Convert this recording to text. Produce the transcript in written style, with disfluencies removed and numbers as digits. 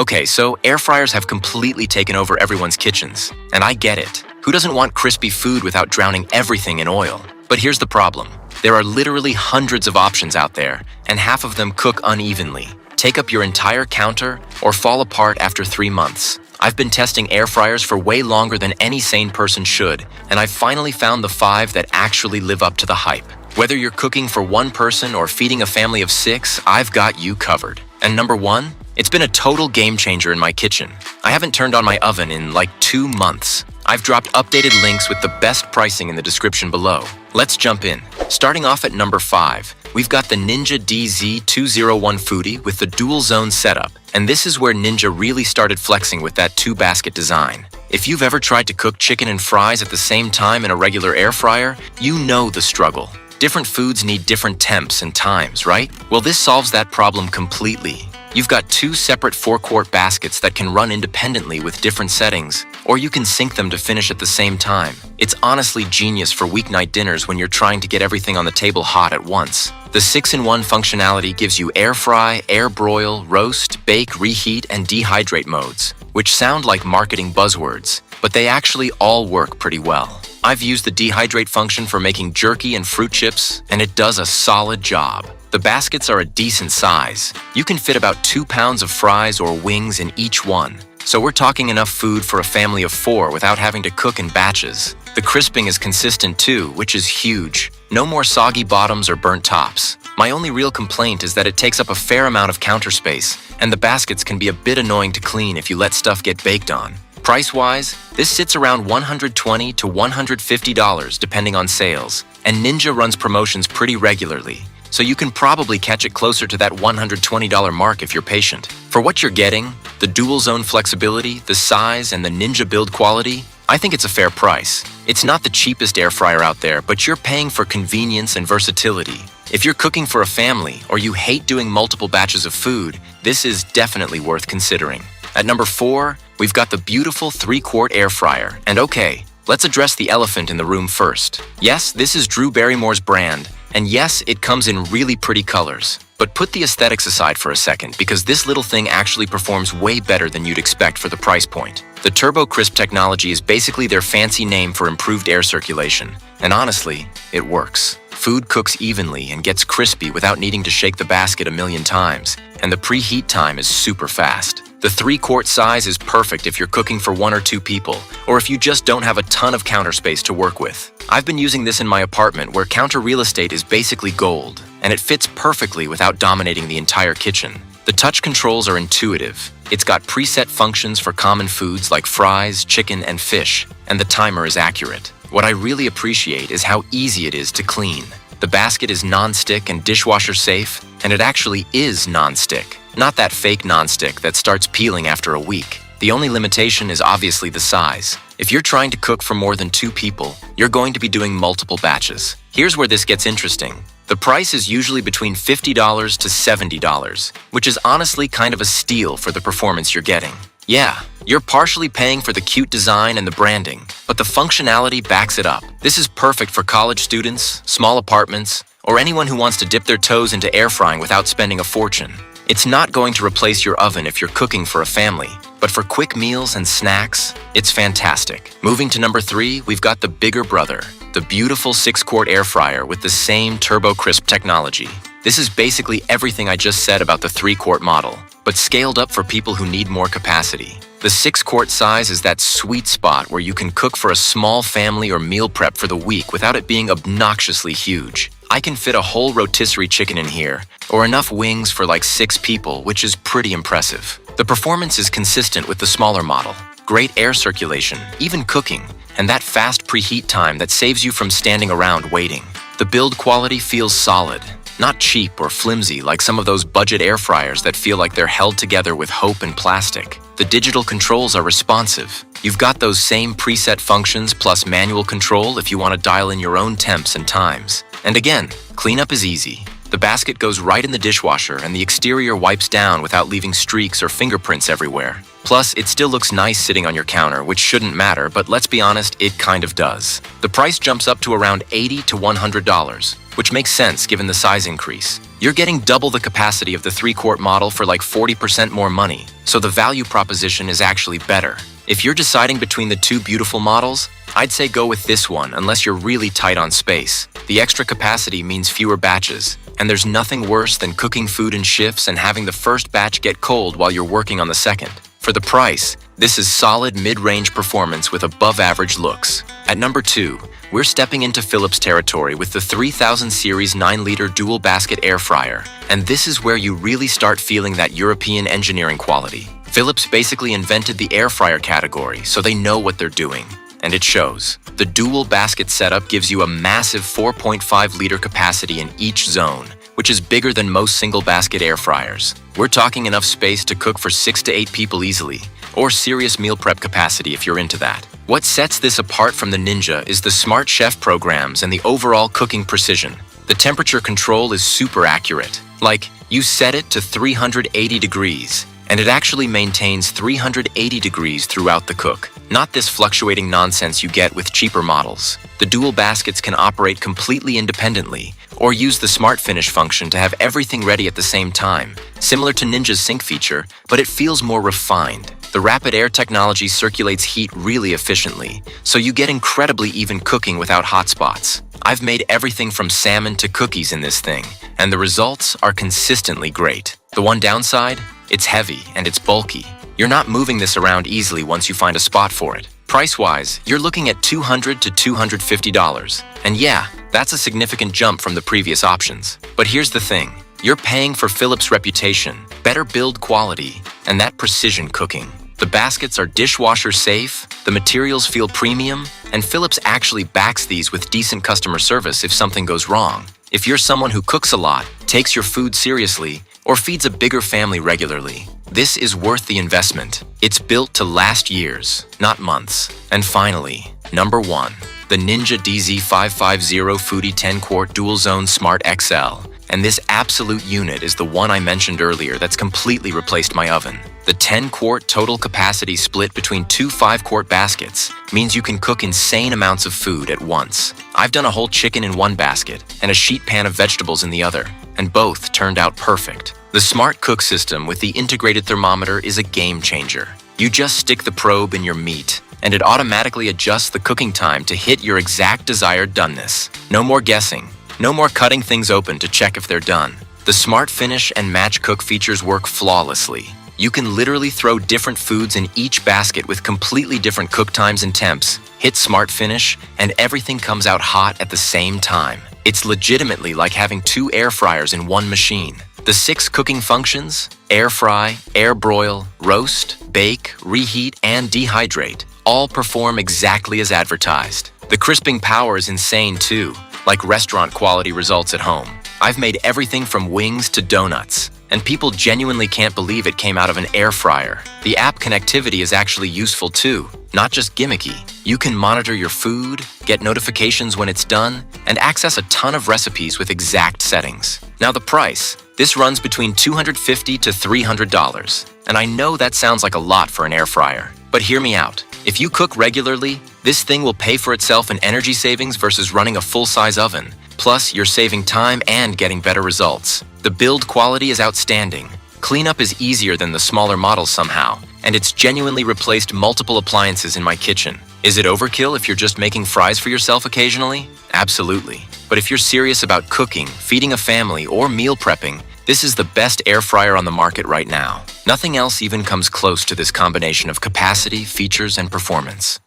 Okay, so air fryers have completely taken over everyone's kitchens, and I get it. Who doesn't want crispy food without drowning everything in oil? But here's the problem. There are literally hundreds of options out there, and half of them cook unevenly, take up your entire counter, or fall apart after 3 months. I've been testing air fryers for way longer than any sane person should, and I've finally found the 5 that actually live up to the hype. Whether you're cooking for one person or feeding a family of 6, I've got you covered. And number 1? It's been a total game changer in my kitchen. I haven't turned on my oven in like 2 months. I've dropped updated links with the best pricing in the description below. Let's jump in. Starting off at number 5, we've got the Ninja DZ201 Foodie with the dual zone setup. And this is where Ninja really started flexing with that 2-basket design. If you've ever tried to cook chicken and fries at the same time in a regular air fryer, you know the struggle. Different foods need different temps and times, right? Well, this solves that problem completely. You've got 2 separate 4-quart baskets that can run independently with different settings, or you can sync them to finish at the same time. It's honestly genius for weeknight dinners when you're trying to get everything on the table hot at once. The 6-in-1 functionality gives you air fry, air broil, roast, bake, reheat, and dehydrate modes, which sound like marketing buzzwords, but they actually all work pretty well. I've used the dehydrate function for making jerky and fruit chips, and it does a solid job. The baskets are a decent size. You can fit about 2 pounds of fries or wings in each one. So we're talking enough food for a family of 4 without having to cook in batches. The crisping is consistent too, which is huge. No more soggy bottoms or burnt tops. My only real complaint is that it takes up a fair amount of counter space, and the baskets can be a bit annoying to clean if you let stuff get baked on. Price-wise, this sits around $120 to $150 depending on sales, and Ninja runs promotions pretty regularly, so you can probably catch it closer to that $120 mark if you're patient. For what you're getting, the dual zone flexibility, the size, and the Ninja build quality, I think it's a fair price. It's not the cheapest air fryer out there, but you're paying for convenience and versatility. If you're cooking for a family or you hate doing multiple batches of food, this is definitely worth considering. At number 4, we've got the beautiful 3-quart air fryer. And okay, let's address the elephant in the room first. Yes, this is Drew Barrymore's brand, and yes, it comes in really pretty colors. But put the aesthetics aside for a second, because this little thing actually performs way better than you'd expect for the price point. The TurboCrisp technology is basically their fancy name for improved air circulation, and honestly, it works. Food cooks evenly and gets crispy without needing to shake the basket a million times, and the preheat time is super fast. The 3-quart size is perfect if you're cooking for 1 or 2 people, or if you just don't have a ton of counter space to work with. I've been using this in my apartment where counter real estate is basically gold, and it fits perfectly without dominating the entire kitchen. The touch controls are intuitive. It's got preset functions for common foods like fries, chicken, and fish, and the timer is accurate. What I really appreciate is how easy it is to clean. The basket is non-stick and dishwasher safe, and it actually is non-stick. Not that fake non-stick that starts peeling after a week. The only limitation is obviously the size. If you're trying to cook for more than 2 people, you're going to be doing multiple batches. Here's where this gets interesting. The price is usually between $50 to $70, which is honestly kind of a steal for the performance you're getting. Yeah, you're partially paying for the cute design and the branding, but the functionality backs it up. This is perfect for college students, small apartments, or anyone who wants to dip their toes into air frying without spending a fortune. It's not going to replace your oven if you're cooking for a family, but for quick meals and snacks, it's fantastic. Moving to number 3, we've got the bigger brother, the beautiful 6-quart air fryer with the same TurboCrisp technology. This is basically everything I just said about the 3-quart model, but scaled up for people who need more capacity. The 6-quart size is that sweet spot where you can cook for a small family or meal prep for the week without it being obnoxiously huge. I can fit a whole rotisserie chicken in here, or enough wings for like 6 people, which is pretty impressive. The performance is consistent with the smaller model. Great air circulation, even cooking, and that fast preheat time that saves you from standing around waiting. The build quality feels solid, not cheap or flimsy like some of those budget air fryers that feel like they're held together with hope and plastic. The digital controls are responsive. You've got those same preset functions plus manual control if you want to dial in your own temps and times. And again, cleanup is easy. The basket goes right in the dishwasher and the exterior wipes down without leaving streaks or fingerprints everywhere. Plus, it still looks nice sitting on your counter, which shouldn't matter, but let's be honest, it kind of does. The price jumps up to around $80 to $100, which makes sense given the size increase. You're getting double the capacity of the 3-quart model for like 40% more money, so the value proposition is actually better. If you're deciding between the two beautiful models, I'd say go with this one unless you're really tight on space. The extra capacity means fewer batches, and there's nothing worse than cooking food in shifts and having the first batch get cold while you're working on the second. For the price, this is solid mid-range performance with above-average looks. At number 2, we're stepping into Philips territory with the 3000 series 9-liter dual basket air fryer, and this is where you really start feeling that European engineering quality. Philips basically invented the air fryer category, so they know what they're doing, and it shows. The dual basket setup gives you a massive 4.5-liter capacity in each zone, which is bigger than most single-basket air fryers. We're talking enough space to cook for 6 to 8 people easily, or serious meal prep capacity if you're into that. What sets this apart from the Ninja is the Smart Chef programs and the overall cooking precision. The temperature control is super accurate. Like, you set it to 380 degrees, and it actually maintains 380 degrees throughout the cook. Not this fluctuating nonsense you get with cheaper models. The dual baskets can operate completely independently, or use the Smart Finish function to have everything ready at the same time, similar to Ninja's sync feature, but it feels more refined. The rapid air technology circulates heat really efficiently, so you get incredibly even cooking without hot spots. I've made everything from salmon to cookies in this thing, and the results are consistently great. The one downside? It's heavy and it's bulky. You're not moving this around easily once you find a spot for it. Price-wise, you're looking at $200 to $250. And yeah, that's a significant jump from the previous options. But here's the thing. You're paying for Philips' reputation, better build quality, and that precision cooking. The baskets are dishwasher safe, the materials feel premium, and Philips actually backs these with decent customer service if something goes wrong. If you're someone who cooks a lot, takes your food seriously, or feeds a bigger family regularly, this is worth the investment. It's built to last years, not months. And finally, number 1, the Ninja DZ550 Foodie 10-quart Dual Zone Smart XL. And this absolute unit is the one I mentioned earlier that's completely replaced my oven. The 10-quart total capacity split between 2 5-quart baskets means you can cook insane amounts of food at once. I've done a whole chicken in one basket and a sheet pan of vegetables in the other, and both turned out perfect. The Smart Cook system with the integrated thermometer is a game changer. You just stick the probe in your meat, and it automatically adjusts the cooking time to hit your exact desired doneness. No more guessing. No more cutting things open to check if they're done. The Smart Finish and Match Cook features work flawlessly. You can literally throw different foods in each basket with completely different cook times and temps, hit Smart Finish, and everything comes out hot at the same time. It's legitimately like having 2 air fryers in one machine. The 6 cooking functions, air fry, air broil, roast, bake, reheat, and dehydrate, all perform exactly as advertised. The crisping power is insane too, like restaurant quality results at home. I've made everything from wings to donuts, and people genuinely can't believe it came out of an air fryer. The app connectivity is actually useful too, not just gimmicky. You can monitor your food, get notifications when it's done, and access a ton of recipes with exact settings. Now the price. This runs between $250 to $300, and I know that sounds like a lot for an air fryer, but hear me out. If you cook regularly, this thing will pay for itself in energy savings versus running a full-size oven. Plus, you're saving time and getting better results. The build quality is outstanding. Cleanup is easier than the smaller models somehow, and it's genuinely replaced multiple appliances in my kitchen. Is it overkill if you're just making fries for yourself occasionally? Absolutely. But if you're serious about cooking, feeding a family, or meal prepping, this is the best air fryer on the market right now. Nothing else even comes close to this combination of capacity, features, and performance.